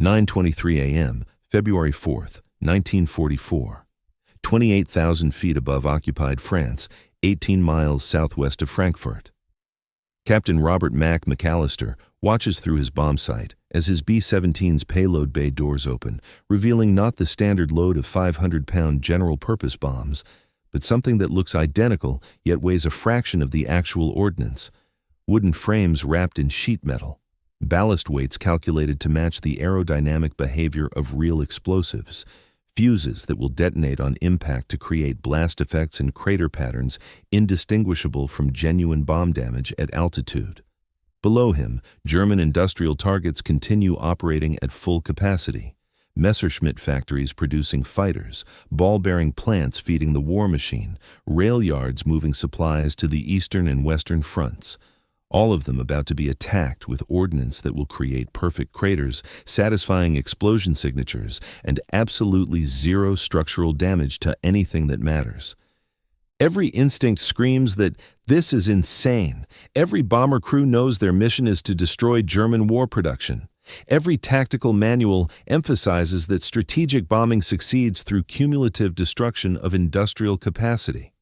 9:23 a.m., February 4th, 1944. 28,000 feet above occupied France, 18 miles southwest of Frankfurt. Captain Robert Mack McAllister watches through his bomb sight as his B-17's payload bay doors open, revealing not the standard load of 500-pound general-purpose bombs, but something that looks identical yet weighs a fraction of the actual ordnance. Wooden frames wrapped in sheet metal. Ballast weights calculated to match the aerodynamic behavior of real explosives. Fuses that will detonate on impact to create blast effects and crater patterns indistinguishable from genuine bomb damage at altitude. Below him, German industrial targets continue operating at full capacity. Messerschmitt factories producing fighters, ball-bearing plants feeding the war machine, rail yards moving supplies to the eastern and western fronts. All of them about to be attacked with ordnance that will create perfect craters, satisfying explosion signatures, and absolutely zero structural damage to anything that matters. Every instinct screams that this is insane. Every bomber crew knows their mission is to destroy German war production. Every tactical manual emphasizes that strategic bombing succeeds through cumulative destruction of industrial capacity.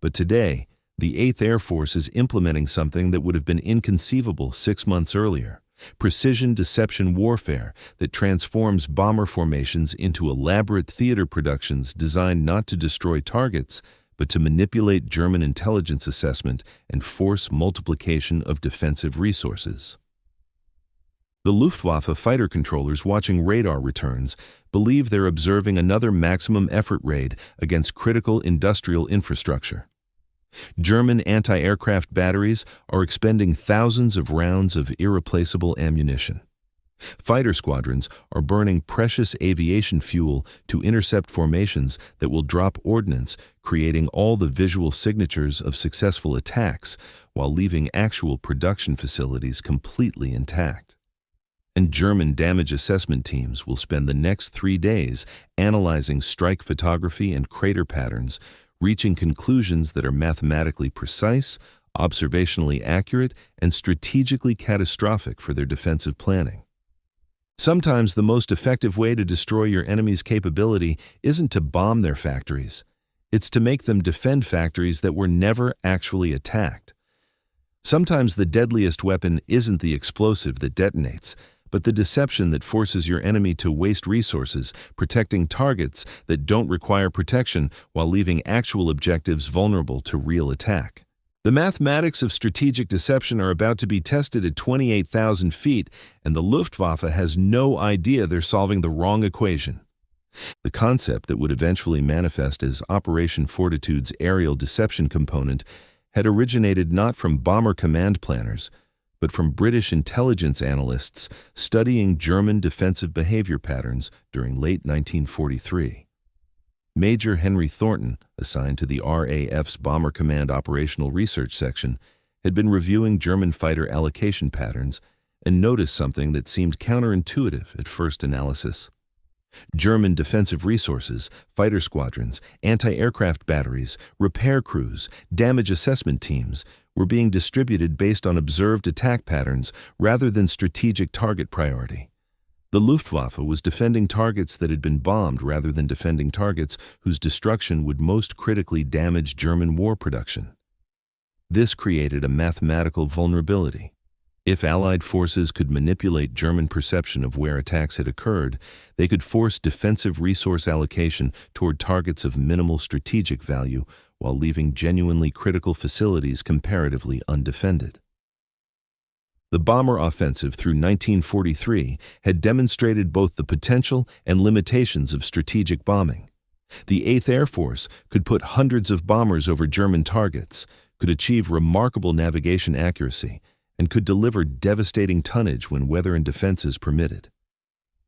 But today, the 8th Air Force is implementing something that would have been inconceivable 6 months earlier: precision deception warfare that transforms bomber formations into elaborate theater productions designed not to destroy targets, but to manipulate German intelligence assessment and force multiplication of defensive resources. The Luftwaffe fighter controllers watching radar returns believe they're observing another maximum effort raid against critical industrial infrastructure. German anti-aircraft batteries are expending thousands of rounds of irreplaceable ammunition. Fighter squadrons are burning precious aviation fuel to intercept formations that will drop ordnance, creating all the visual signatures of successful attacks while leaving actual production facilities completely intact. And German damage assessment teams will spend the next 3 days analyzing strike photography and crater patterns, reaching conclusions that are mathematically precise, observationally accurate, and strategically catastrophic for their defensive planning. Sometimes the most effective way to destroy your enemy's capability isn't to bomb their factories. It's to make them defend factories that were never actually attacked. Sometimes the deadliest weapon isn't the explosive that detonates, but the deception that forces your enemy to waste resources protecting targets that don't require protection while leaving actual objectives vulnerable to real attack. The mathematics of strategic deception are about to be tested at 28,000 feet, and the Luftwaffe has no idea they're solving the wrong equation. The concept that would eventually manifest as Operation Fortitude's aerial deception component had originated not from bomber command planners, but from British intelligence analysts studying German defensive behavior patterns during late 1943. Major Henry Thornton, assigned to the RAF's Bomber Command Operational Research Section, had been reviewing German fighter allocation patterns and noticed something that seemed counterintuitive at first analysis. German defensive resources, fighter squadrons, anti-aircraft batteries, repair crews, damage assessment teams were being distributed based on observed attack patterns rather than strategic target priority. The Luftwaffe was defending targets that had been bombed rather than defending targets whose destruction would most critically damage German war production. This created a mathematical vulnerability. If Allied forces could manipulate German perception of where attacks had occurred, they could force defensive resource allocation toward targets of minimal strategic value while leaving genuinely critical facilities comparatively undefended. The bomber offensive through 1943 had demonstrated both the potential and limitations of strategic bombing. The 8th Air Force could put hundreds of bombers over German targets, could achieve remarkable navigation accuracy, and could deliver devastating tonnage when weather and defenses permitted.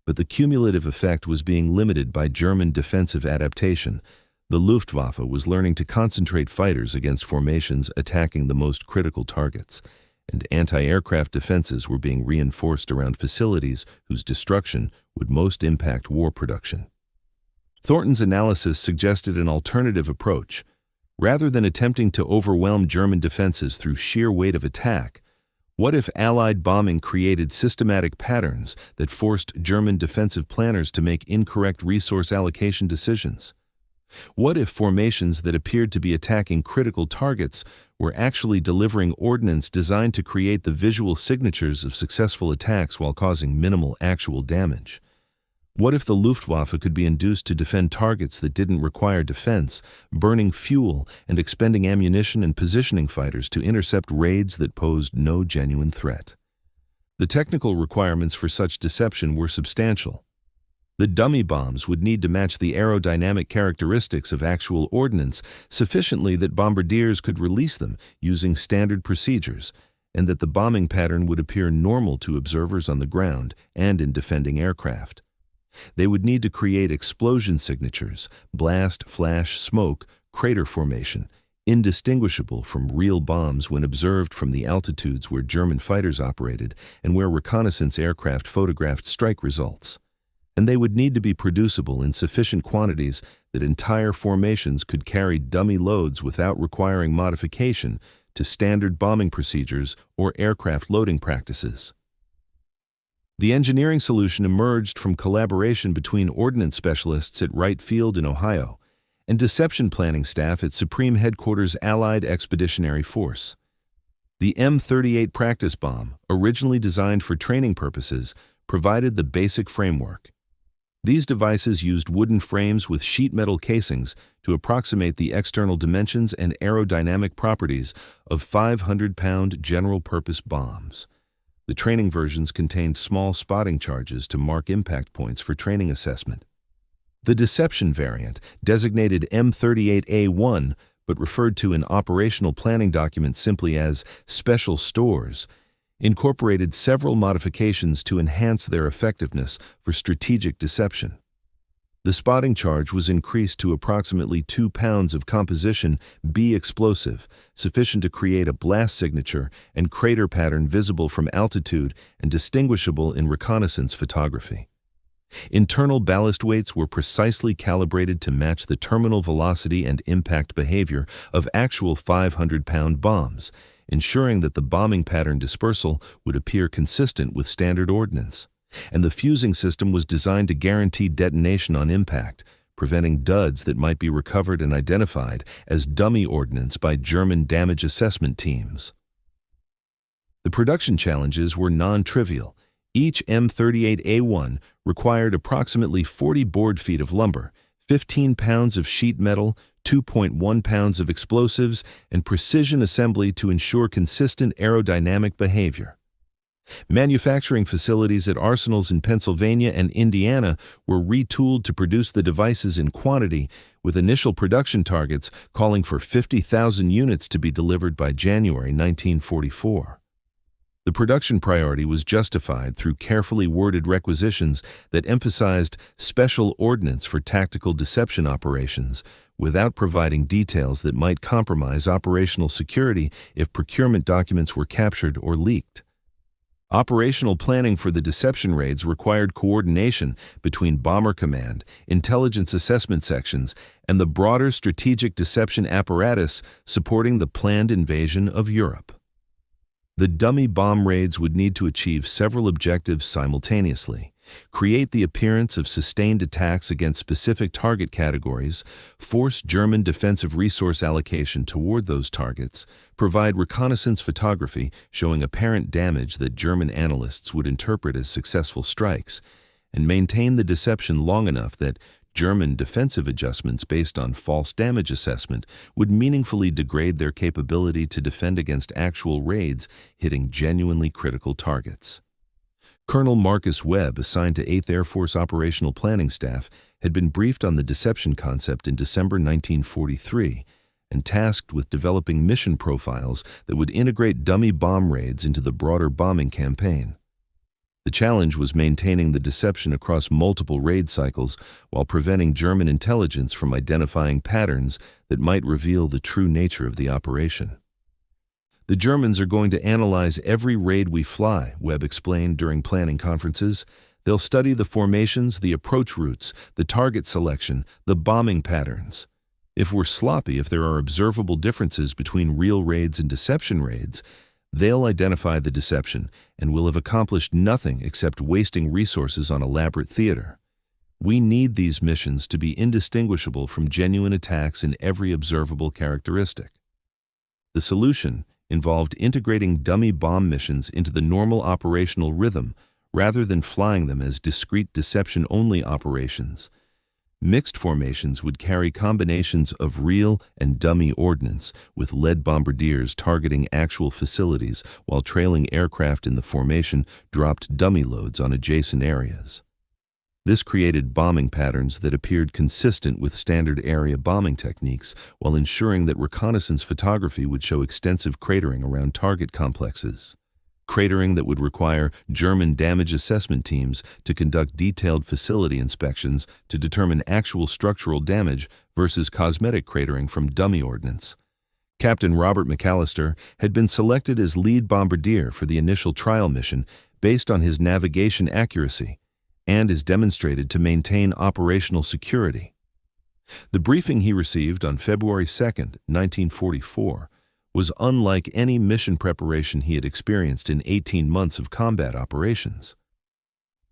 But the cumulative effect was being limited by German defensive adaptation. The Luftwaffe was learning to concentrate fighters against formations attacking the most critical targets, and anti-aircraft defenses were being reinforced around facilities whose destruction would most impact war production. Thornton's analysis suggested an alternative approach. Rather than attempting to overwhelm German defenses through sheer weight of attack, What if Allied bombing created systematic patterns that forced German defensive planners to make incorrect resource allocation decisions? What if formations that appeared to be attacking critical targets were actually delivering ordnance designed to create the visual signatures of successful attacks while causing minimal actual damage? What if the Luftwaffe could be induced to defend targets that didn't require defense, burning fuel and expending ammunition and positioning fighters to intercept raids that posed no genuine threat? The technical requirements for such deception were substantial. The dummy bombs would need to match the aerodynamic characteristics of actual ordnance sufficiently that bombardiers could release them using standard procedures, and that the bombing pattern would appear normal to observers on the ground and in defending aircraft. They would need to create explosion signatures, blast, flash, smoke, crater formation, indistinguishable from real bombs when observed from the altitudes where German fighters operated and where reconnaissance aircraft photographed strike results. And they would need to be producible in sufficient quantities that entire formations could carry dummy loads without requiring modification to standard bombing procedures or aircraft loading practices. The engineering solution emerged from collaboration between ordnance specialists at Wright Field in Ohio and deception planning staff at Supreme Headquarters Allied Expeditionary Force. The M38 practice bomb, originally designed for training purposes, provided the basic framework. These devices used wooden frames with sheet metal casings to approximate the external dimensions and aerodynamic properties of 500-pound general-purpose bombs. The training versions contained small spotting charges to mark impact points for training assessment. The deception variant, designated M38A1 but referred to in operational planning documents simply as special stores, incorporated several modifications to enhance their effectiveness for strategic deception. The spotting charge was increased to approximately 2 pounds of composition B explosive, sufficient to create a blast signature and crater pattern visible from altitude and distinguishable in reconnaissance photography. Internal ballast weights were precisely calibrated to match the terminal velocity and impact behavior of actual 500-pound bombs, ensuring that the bombing pattern dispersal would appear consistent with standard ordnance. And the fusing system was designed to guarantee detonation on impact, preventing duds that might be recovered and identified as dummy ordnance by German damage assessment teams. The production challenges were non-trivial. Each M38A1 required approximately 40 board feet of lumber, 15 pounds of sheet metal, 2.1 pounds of explosives, and precision assembly to ensure consistent aerodynamic behavior. Manufacturing facilities at arsenals in Pennsylvania and Indiana were retooled to produce the devices in quantity, with initial production targets calling for 50,000 units to be delivered by January 1944. The production priority was justified through carefully worded requisitions that emphasized special ordnance for tactical deception operations, without providing details that might compromise operational security if procurement documents were captured or leaked. Operational planning for the deception raids required coordination between Bomber Command, intelligence assessment sections, and the broader strategic deception apparatus supporting the planned invasion of Europe. The dummy bomb raids would need to achieve several objectives simultaneously: create the appearance of sustained attacks against specific target categories, force German defensive resource allocation toward those targets, provide reconnaissance photography showing apparent damage that German analysts would interpret as successful strikes, and maintain the deception long enough that German defensive adjustments based on false damage assessment would meaningfully degrade their capability to defend against actual raids hitting genuinely critical targets. Colonel Marcus Webb, assigned to 8th Air Force Operational Planning Staff, had been briefed on the deception concept in December 1943 and tasked with developing mission profiles that would integrate dummy bomb raids into the broader bombing campaign. The challenge was maintaining the deception across multiple raid cycles while preventing German intelligence from identifying patterns that might reveal the true nature of the operation. "The Germans are going to analyze every raid we fly," Webb explained during planning conferences. "They'll study the formations, the approach routes, the target selection, the bombing patterns. If we're sloppy, if there are observable differences between real raids and deception raids, They'll identify the deception and will have accomplished nothing except wasting resources on elaborate theater. We need these missions to be indistinguishable from genuine attacks in every observable characteristic. The solution involved integrating dummy bomb missions into the normal operational rhythm rather than flying them as discrete deception-only operations. Mixed formations would carry combinations of real and dummy ordnance, with lead bombardiers targeting actual facilities while trailing aircraft in the formation dropped dummy loads on adjacent areas. This created bombing patterns that appeared consistent with standard area bombing techniques while ensuring that reconnaissance photography would show extensive cratering around target complexes. Cratering that would require German damage assessment teams to conduct detailed facility inspections to determine actual structural damage versus cosmetic cratering from dummy ordnance. Captain Robert McAllister had been selected as lead bombardier for the initial trial mission based on his navigation accuracy and is demonstrated to maintain operational security. The briefing he received on February 2, 1944, was unlike any mission preparation he had experienced in 18 months of combat operations.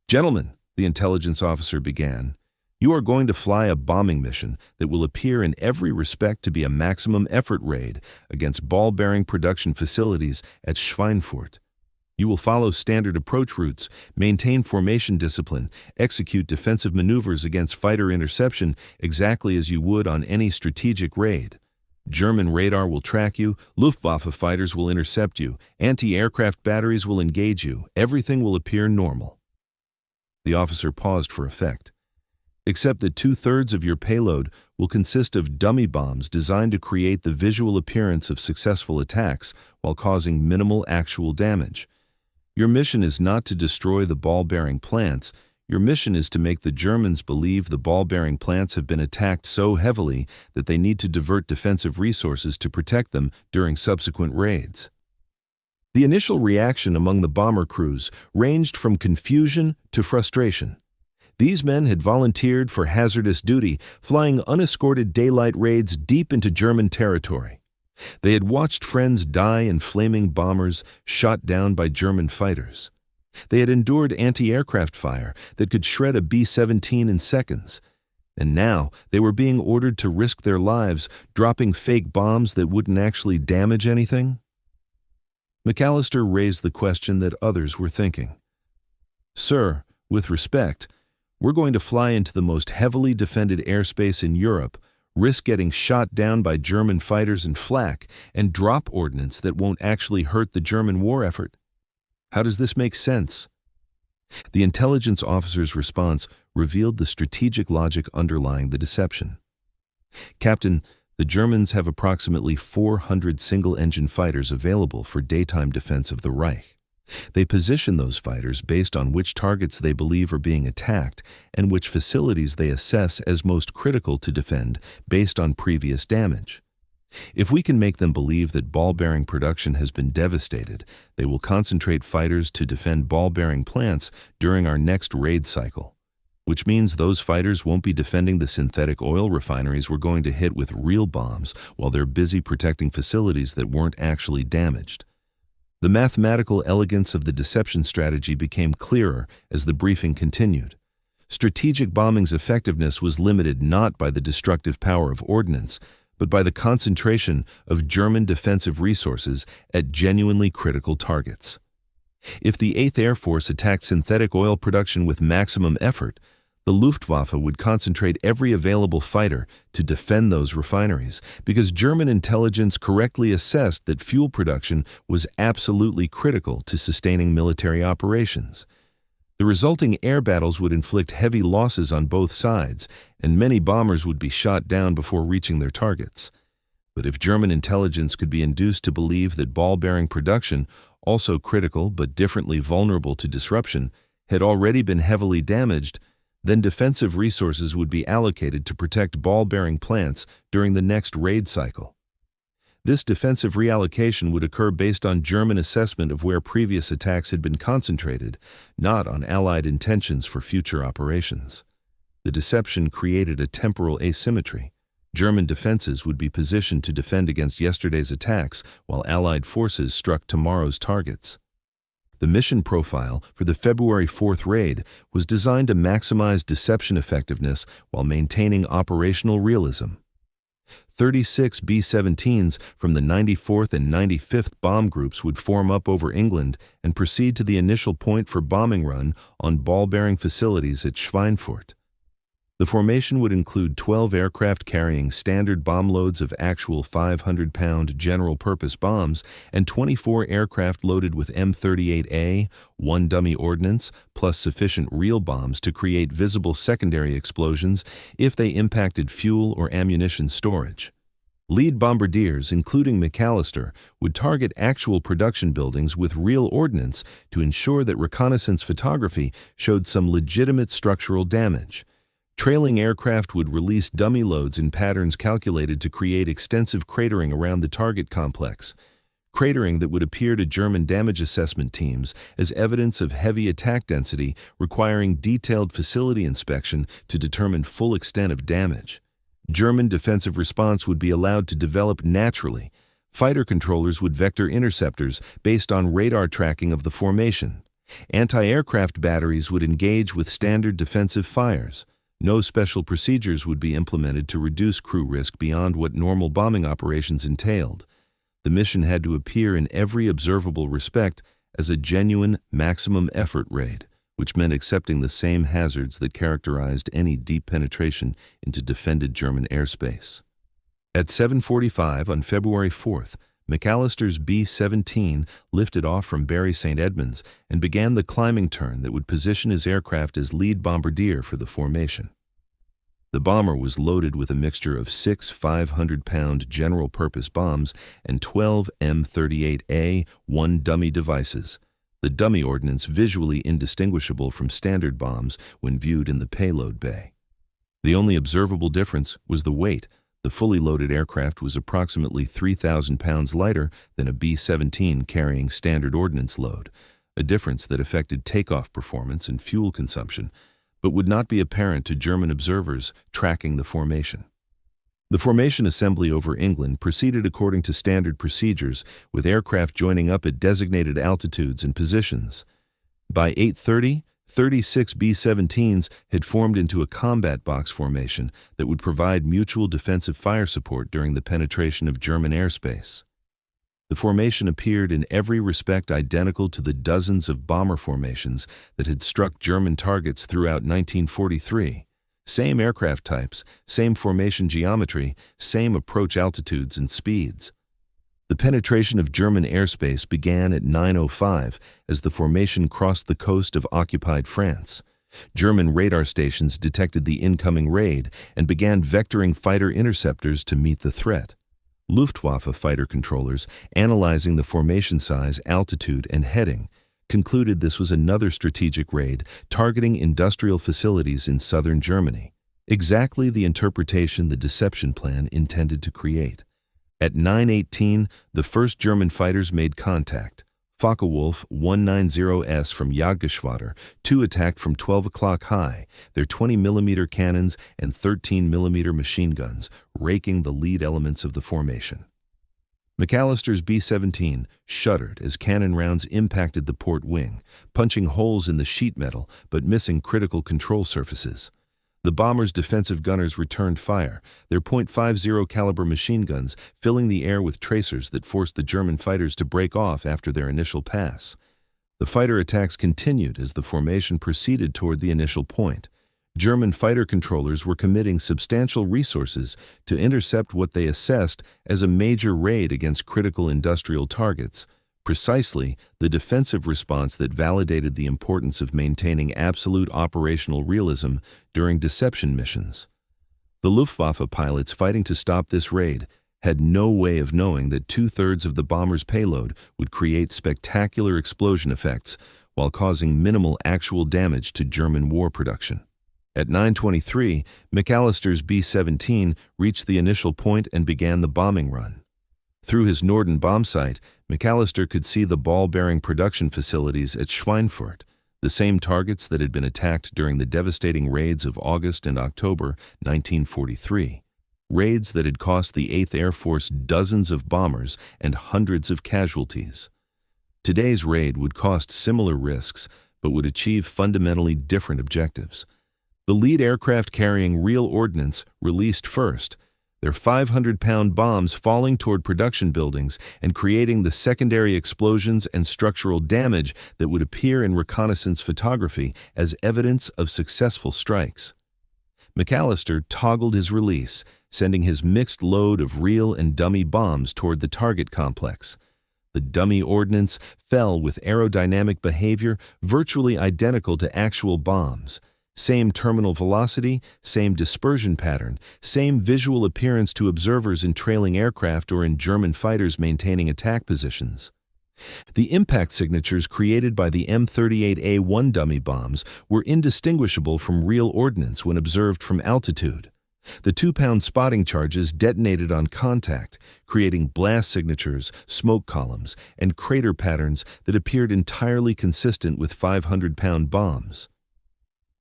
"Gentlemen," the intelligence officer began, "you are going to fly a bombing mission that will appear in every respect to be a maximum effort raid against ball-bearing production facilities at Schweinfurt. You will follow standard approach routes, maintain formation discipline, execute defensive maneuvers against fighter interception exactly as you would on any strategic raid. German radar will track you, Luftwaffe fighters will intercept you, anti-aircraft batteries will engage you, everything will appear normal." The officer paused for effect. "Except that 2/3 of your payload will consist of dummy bombs designed to create the visual appearance of successful attacks while causing minimal actual damage. Your mission is not to destroy the ball-bearing plants. Your mission is to make the Germans believe the ball-bearing plants have been attacked so heavily that they need to divert defensive resources to protect them during subsequent raids." The initial reaction among the bomber crews ranged from confusion to frustration. These men had volunteered for hazardous duty, flying unescorted daylight raids deep into German territory. They had watched friends die in flaming bombers shot down by German fighters. They had endured anti-aircraft fire that could shred a B-17 in seconds. And now they were being ordered to risk their lives, dropping fake bombs that wouldn't actually damage anything. McAllister raised the question that others were thinking. "Sir, with respect, we're going to fly into the most heavily defended airspace in Europe, risk getting shot down by German fighters and flak, and drop ordnance that won't actually hurt the German war effort. How does this make sense?" The intelligence officer's response revealed the strategic logic underlying the deception. "Captain, the Germans have approximately 400 single-engine fighters available for daytime defense of the Reich. They position those fighters based on which targets they believe are being attacked and which facilities they assess as most critical to defend based on previous damage. If we can make them believe that ball-bearing production has been devastated, they will concentrate fighters to defend ball-bearing plants during our next raid cycle, which means those fighters won't be defending the synthetic oil refineries we're going to hit with real bombs while they're busy protecting facilities that weren't actually damaged." The mathematical elegance of the deception strategy became clearer as the briefing continued. Strategic bombing's effectiveness was limited not by the destructive power of ordnance, but by the concentration of German defensive resources at genuinely critical targets. If the 8th Air Force attacked synthetic oil production with maximum effort, the Luftwaffe would concentrate every available fighter to defend those refineries, because German intelligence correctly assessed that fuel production was absolutely critical to sustaining military operations. The resulting air battles would inflict heavy losses on both sides, and many bombers would be shot down before reaching their targets. But if German intelligence could be induced to believe that ball-bearing production, also critical but differently vulnerable to disruption, had already been heavily damaged, then defensive resources would be allocated to protect ball-bearing plants during the next raid cycle. This defensive reallocation would occur based on German assessment of where previous attacks had been concentrated, not on Allied intentions for future operations. The deception created a temporal asymmetry. German defenses would be positioned to defend against yesterday's attacks while Allied forces struck tomorrow's targets. The mission profile for the February 4th raid was designed to maximize deception effectiveness while maintaining operational realism. 36 B-17s from the 94th and 95th bomb groups would form up over England and proceed to the initial point for bombing run on ball-bearing facilities at Schweinfurt. The formation would include 12 aircraft carrying standard bomb loads of actual 500-pound general-purpose bombs and 24 aircraft loaded with M38A, 1 dummy ordnance, plus sufficient real bombs to create visible secondary explosions if they impacted fuel or ammunition storage. Lead bombardiers, including McAllister, would target actual production buildings with real ordnance to ensure that reconnaissance photography showed some legitimate structural damage. Trailing aircraft would release dummy loads in patterns calculated to create extensive cratering around the target complex, cratering that would appear to German damage assessment teams as evidence of heavy attack density requiring detailed facility inspection to determine full extent of damage. German defensive response would be allowed to develop naturally. Fighter controllers would vector interceptors based on radar tracking of the formation. Anti-aircraft batteries would engage with standard defensive fires. No special procedures would be implemented to reduce crew risk beyond what normal bombing operations entailed. The mission had to appear in every observable respect as a genuine maximum effort raid, which meant accepting the same hazards that characterized any deep penetration into defended German airspace. At 7:45 on February 4th, McAllister's B-17 lifted off from Bury St. Edmunds and began the climbing turn that would position his aircraft as lead bombardier for the formation. The bomber was loaded with a mixture of 6 500-pound general-purpose bombs and 12 M38A, 1 dummy devices, the dummy ordnance visually indistinguishable from standard bombs when viewed in the payload bay. The only observable difference was the weight. The fully loaded aircraft was approximately 3,000 pounds lighter than a B-17 carrying standard ordnance load, a difference that affected takeoff performance and fuel consumption, but would not be apparent to German observers tracking the formation. The formation assembly over England proceeded according to standard procedures, with aircraft joining up at designated altitudes and positions. By 8:30, 36 B-17s had formed into a combat box formation that would provide mutual defensive fire support during the penetration of German airspace. The formation appeared in every respect identical to the dozens of bomber formations that had struck German targets throughout 1943. Same aircraft types, same formation geometry, same approach altitudes and speeds. The penetration of German airspace began at 9:05 as the formation crossed the coast of occupied France. German radar stations detected the incoming raid and began vectoring fighter interceptors to meet the threat. Luftwaffe fighter controllers, analyzing the formation size, altitude, and heading, concluded this was another strategic raid targeting industrial facilities in southern Germany, exactly the interpretation the deception plan intended to create. At 9:18, the first German fighters made contact. Focke-Wulf 190S from Jagdgeschwader, 2 attacked from 12 o'clock high, their 20mm cannons and 13mm machine guns, raking the lead elements of the formation. McAllister's B-17 shuddered as cannon rounds impacted the port wing, punching holes in the sheet metal but missing critical control surfaces. The bomber's defensive gunners returned fire, their .50 caliber machine guns filling the air with tracers that forced the German fighters to break off after their initial pass. The fighter attacks continued as the formation proceeded toward the initial point. German fighter controllers were committing substantial resources to intercept what they assessed as a major raid against critical industrial targets, precisely the defensive response that validated the importance of maintaining absolute operational realism during deception missions. The Luftwaffe pilots fighting to stop this raid had no way of knowing that 2/3 of the bomber's payload would create spectacular explosion effects while causing minimal actual damage to German war production. At 9:23, McAllister's B-17 reached the initial point and began the bombing run. Through his Norden bomb sight, McAllister could see the ball-bearing production facilities at Schweinfurt, the same targets that had been attacked during the devastating raids of August and October 1943. raids that had cost the 8th Air Force dozens of bombers and hundreds of casualties. Today's raid would cost similar risks, but would achieve fundamentally different objectives. The lead aircraft carrying real ordnance released first, their 500-pound bombs falling toward production buildings and creating the secondary explosions and structural damage that would appear in reconnaissance photography as evidence of successful strikes. McAllister toggled his release, sending his mixed load of real and dummy bombs toward the target complex. The dummy ordnance fell with aerodynamic behavior virtually identical to actual bombs. Same terminal velocity, same dispersion pattern, same visual appearance to observers in trailing aircraft or in German fighters maintaining attack positions. The impact signatures created by the M38A1 dummy bombs were indistinguishable from real ordnance when observed from altitude. The 2-pound spotting charges detonated on contact, creating blast signatures, smoke columns, and crater patterns that appeared entirely consistent with 500-pound bombs.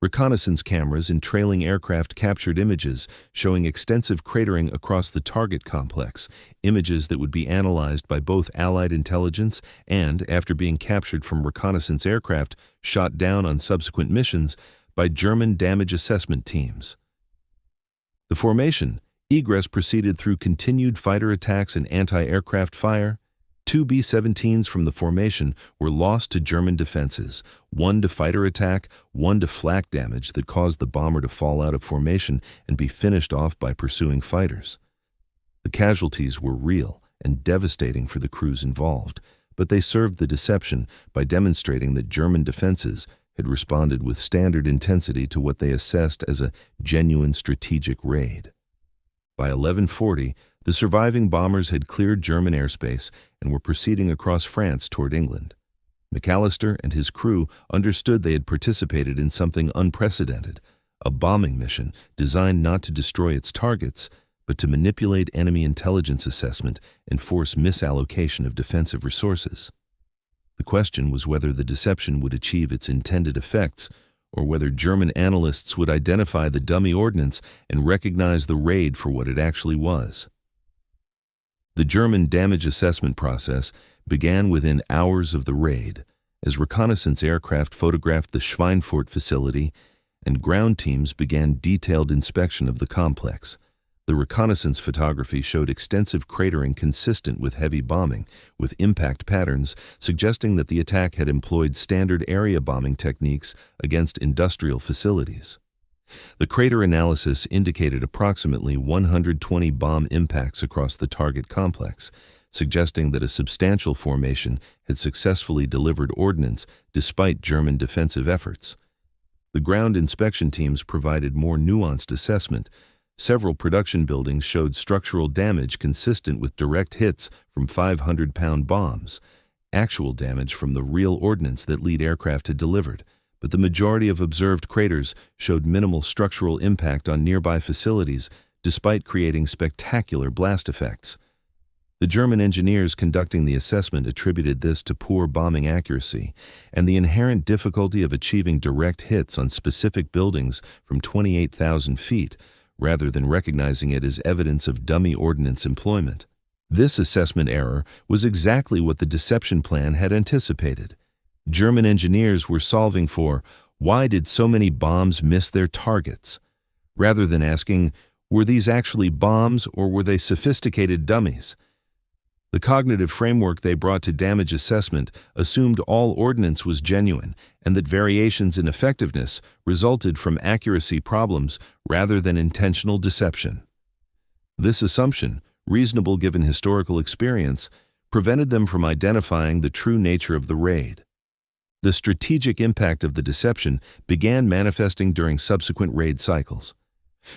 Reconnaissance cameras in trailing aircraft captured images showing extensive cratering across the target complex, images that would be analyzed by both Allied intelligence and, after being captured from reconnaissance aircraft, shot down on subsequent missions by German damage assessment teams. The formation, egress proceeded through continued fighter attacks and anti-aircraft fire. 2 B-17s from the formation were lost to German defenses, 1 to fighter attack, 1 to flak damage that caused the bomber to fall out of formation and be finished off by pursuing fighters. The casualties were real and devastating for the crews involved, but they served the deception by demonstrating that German defenses had responded with standard intensity to what they assessed as a genuine strategic raid. By 11:40, the surviving bombers had cleared German airspace and were proceeding across France toward England. McAllister and his crew understood they had participated in something unprecedented, a bombing mission designed not to destroy its targets, but to manipulate enemy intelligence assessment and force misallocation of defensive resources. The question was whether the deception would achieve its intended effects, or whether German analysts would identify the dummy ordnance and recognize the raid for what it actually was. The German damage assessment process began within hours of the raid, as reconnaissance aircraft photographed the Schweinfurt facility and ground teams began detailed inspection of the complex. The reconnaissance photography showed extensive cratering consistent with heavy bombing, with impact patterns suggesting that the attack had employed standard area bombing techniques against industrial facilities. The crater analysis indicated approximately 120 bomb impacts across the target complex, suggesting that a substantial formation had successfully delivered ordnance despite German defensive efforts. The ground inspection teams provided more nuanced assessment. Several production buildings showed structural damage consistent with direct hits from 500-pound bombs, actual damage from the real ordnance that lead aircraft had delivered, but the majority of observed craters showed minimal structural impact on nearby facilities despite creating spectacular blast effects. The German engineers conducting the assessment attributed this to poor bombing accuracy and the inherent difficulty of achieving direct hits on specific buildings from 28,000 feet, rather than recognizing it as evidence of dummy ordnance employment. This assessment error was exactly what the deception plan had anticipated. German engineers were solving for, why did so many bombs miss their targets? Rather than asking, were these actually bombs or were they sophisticated dummies? The cognitive framework they brought to damage assessment assumed all ordnance was genuine and that variations in effectiveness resulted from accuracy problems rather than intentional deception. This assumption, reasonable given historical experience, prevented them from identifying the true nature of the raid. The strategic impact of the deception began manifesting during subsequent raid cycles.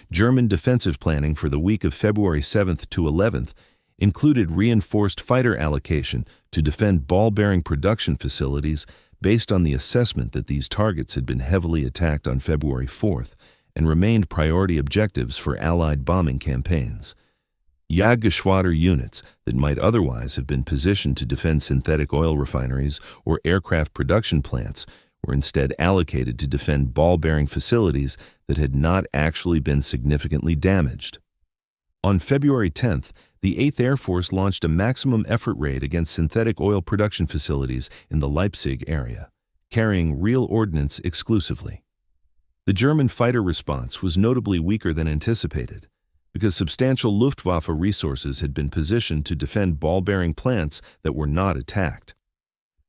German defensive planning for the week of February 7th to 11th included reinforced fighter allocation to defend ball-bearing production facilities based on the assessment that these targets had been heavily attacked on February 4th and remained priority objectives for Allied bombing campaigns. Jagdgeschwader units that might otherwise have been positioned to defend synthetic oil refineries or aircraft production plants were instead allocated to defend ball-bearing facilities that had not actually been significantly damaged. On February 10th, the 8th Air Force launched a maximum effort raid against synthetic oil production facilities in the Leipzig area, carrying real ordnance exclusively. The German fighter response was notably weaker than anticipated, because substantial Luftwaffe resources had been positioned to defend ball-bearing plants that were not attacked.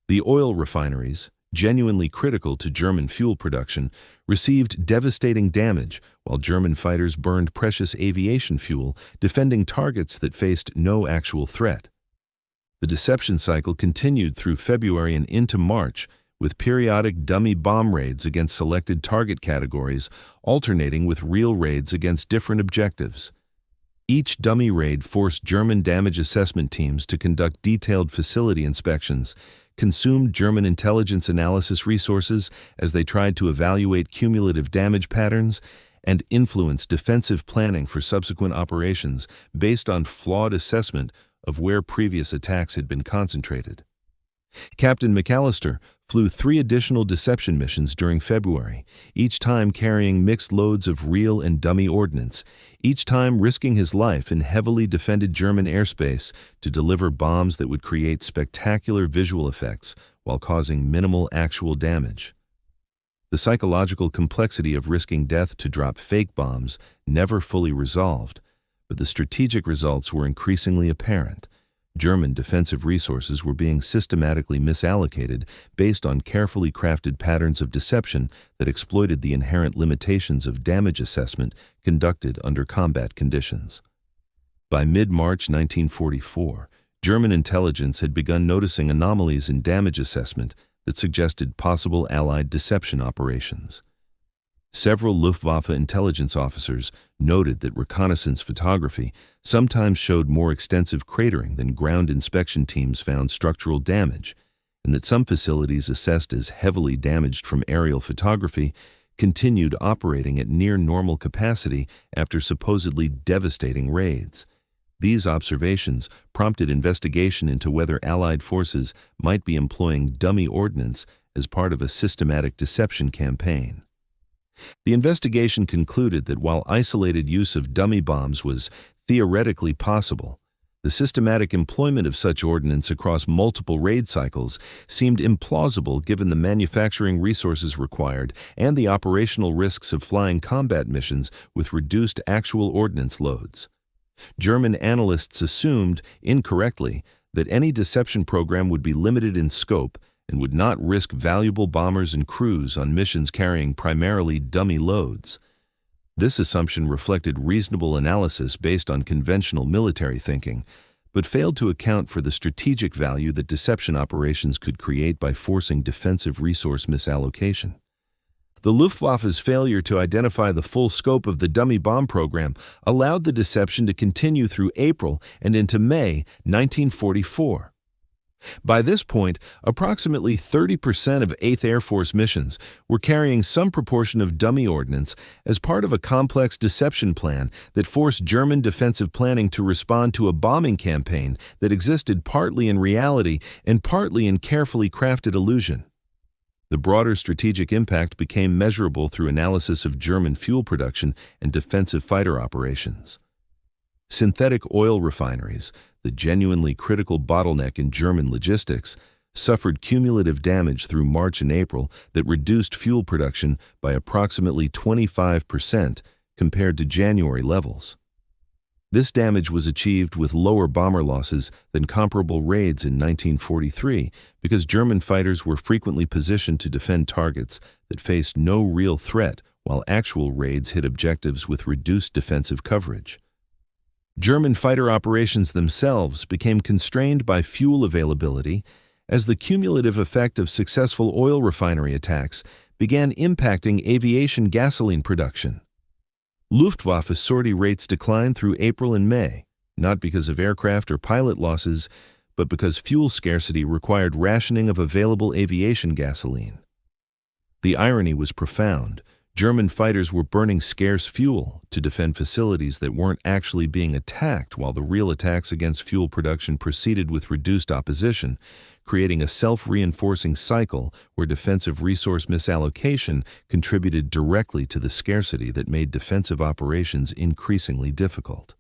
The oil refineries, genuinely critical to German fuel production, received devastating damage while German fighters burned precious aviation fuel defending targets that faced no actual threat. The deception cycle continued through February and into March, with periodic dummy bomb raids against selected target categories alternating with real raids against different objectives. Each dummy raid forced German damage assessment teams to conduct detailed facility inspections, consumed German intelligence analysis resources as they tried to evaluate cumulative damage patterns, and influence defensive planning for subsequent operations based on flawed assessment of where previous attacks had been concentrated. Captain McAllister flew 3 additional deception missions during February, each time carrying mixed loads of real and dummy ordnance, each time risking his life in heavily defended German airspace to deliver bombs that would create spectacular visual effects while causing minimal actual damage. The psychological complexity of risking death to drop fake bombs never fully resolved, but the strategic results were increasingly apparent. German defensive resources were being systematically misallocated based on carefully crafted patterns of deception that exploited the inherent limitations of damage assessment conducted under combat conditions. By mid-March 1944, German intelligence had begun noticing anomalies in damage assessment that suggested possible Allied deception operations. Several Luftwaffe intelligence officers noted that reconnaissance photography sometimes showed more extensive cratering than ground inspection teams found structural damage, and that some facilities assessed as heavily damaged from aerial photography continued operating at near normal capacity after supposedly devastating raids. These observations prompted investigation into whether Allied forces might be employing dummy ordnance as part of a systematic deception campaign. The investigation concluded that while isolated use of dummy bombs was theoretically possible, the systematic employment of such ordnance across multiple raid cycles seemed implausible given the manufacturing resources required and the operational risks of flying combat missions with reduced actual ordnance loads. German analysts assumed, incorrectly, that any deception program would be limited in scope and would not risk valuable bombers and crews on missions carrying primarily dummy loads. This assumption reflected reasonable analysis based on conventional military thinking, but failed to account for the strategic value that deception operations could create by forcing defensive resource misallocation. The Luftwaffe's failure to identify the full scope of the dummy bomb program allowed the deception to continue through April and into May 1944. By this point, approximately 30% of 8th Air Force missions were carrying some proportion of dummy ordnance as part of a complex deception plan that forced German defensive planning to respond to a bombing campaign that existed partly in reality and partly in carefully crafted illusion. The broader strategic impact became measurable through analysis of German fuel production and defensive fighter operations. Synthetic oil refineries, the genuinely critical bottleneck in German logistics, suffered cumulative damage through March and April that reduced fuel production by approximately 25% compared to January levels. This damage was achieved with lower bomber losses than comparable raids in 1943 because German fighters were frequently positioned to defend targets that faced no real threat while actual raids hit objectives with reduced defensive coverage. German fighter operations themselves became constrained by fuel availability as the cumulative effect of successful oil refinery attacks began impacting aviation gasoline production. Luftwaffe sortie rates declined through April and May, not because of aircraft or pilot losses, but because fuel scarcity required rationing of available aviation gasoline. The irony was profound. German fighters were burning scarce fuel to defend facilities that weren't actually being attacked, while the real attacks against fuel production proceeded with reduced opposition, creating a self-reinforcing cycle where defensive resource misallocation contributed directly to the scarcity that made defensive operations increasingly difficult.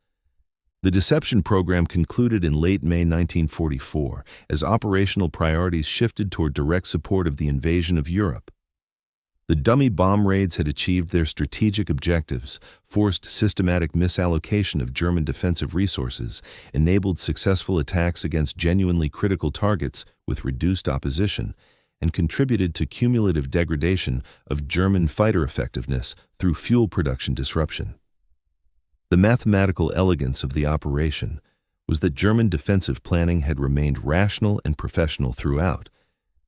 The deception program concluded in late May 1944 as operational priorities shifted toward direct support of the invasion of Europe. The dummy bomb raids had achieved their strategic objectives, forced systematic misallocation of German defensive resources, enabled successful attacks against genuinely critical targets with reduced opposition, and contributed to cumulative degradation of German fighter effectiveness through fuel production disruption. The mathematical elegance of the operation was that German defensive planning had remained rational and professional throughout.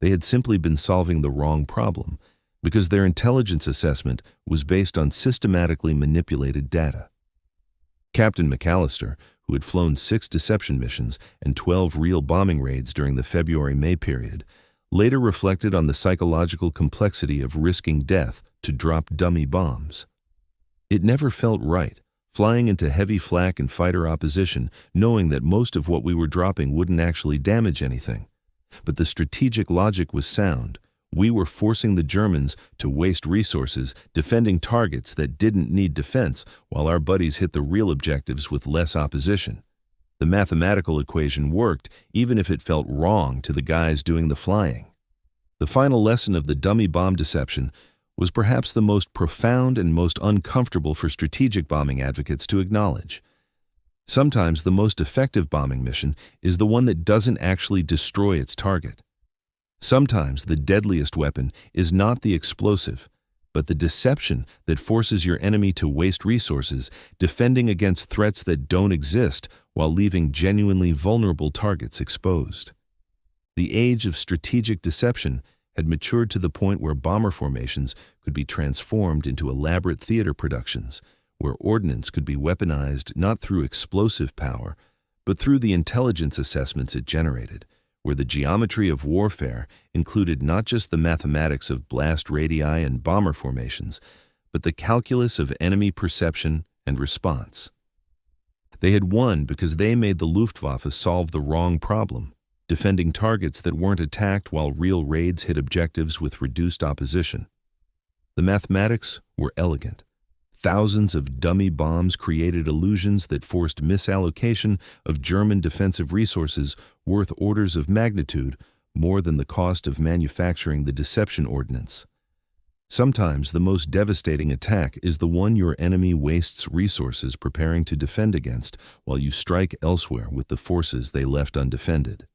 They had simply been solving the wrong problem, because their intelligence assessment was based on systematically manipulated data. Captain McAllister, who had flown 6 deception missions and 12 real bombing raids during the February-May period, later reflected on the psychological complexity of risking death to drop dummy bombs. It never felt right, flying into heavy flak and fighter opposition, knowing that most of what we were dropping wouldn't actually damage anything. But the strategic logic was sound. We were forcing the Germans to waste resources defending targets that didn't need defense, while our buddies hit the real objectives with less opposition. The mathematical equation worked, even if it felt wrong to the guys doing the flying. The final lesson of the dummy bomb deception was perhaps the most profound and most uncomfortable for strategic bombing advocates to acknowledge. Sometimes the most effective bombing mission is the one that doesn't actually destroy its target. Sometimes the deadliest weapon is not the explosive, but the deception that forces your enemy to waste resources defending against threats that don't exist while leaving genuinely vulnerable targets exposed. The age of strategic deception had matured to the point where bomber formations could be transformed into elaborate theater productions, where ordnance could be weaponized not through explosive power, but through the intelligence assessments it generated, where the geometry of warfare included not just the mathematics of blast radii and bomber formations, but the calculus of enemy perception and response. They had won because they made the Luftwaffe solve the wrong problem, defending targets that weren't attacked while real raids hit objectives with reduced opposition. The mathematics were elegant. Thousands of dummy bombs created illusions that forced misallocation of German defensive resources worth orders of magnitude more than the cost of manufacturing the deception ordnance. Sometimes the most devastating attack is the one your enemy wastes resources preparing to defend against while you strike elsewhere with the forces they left undefended.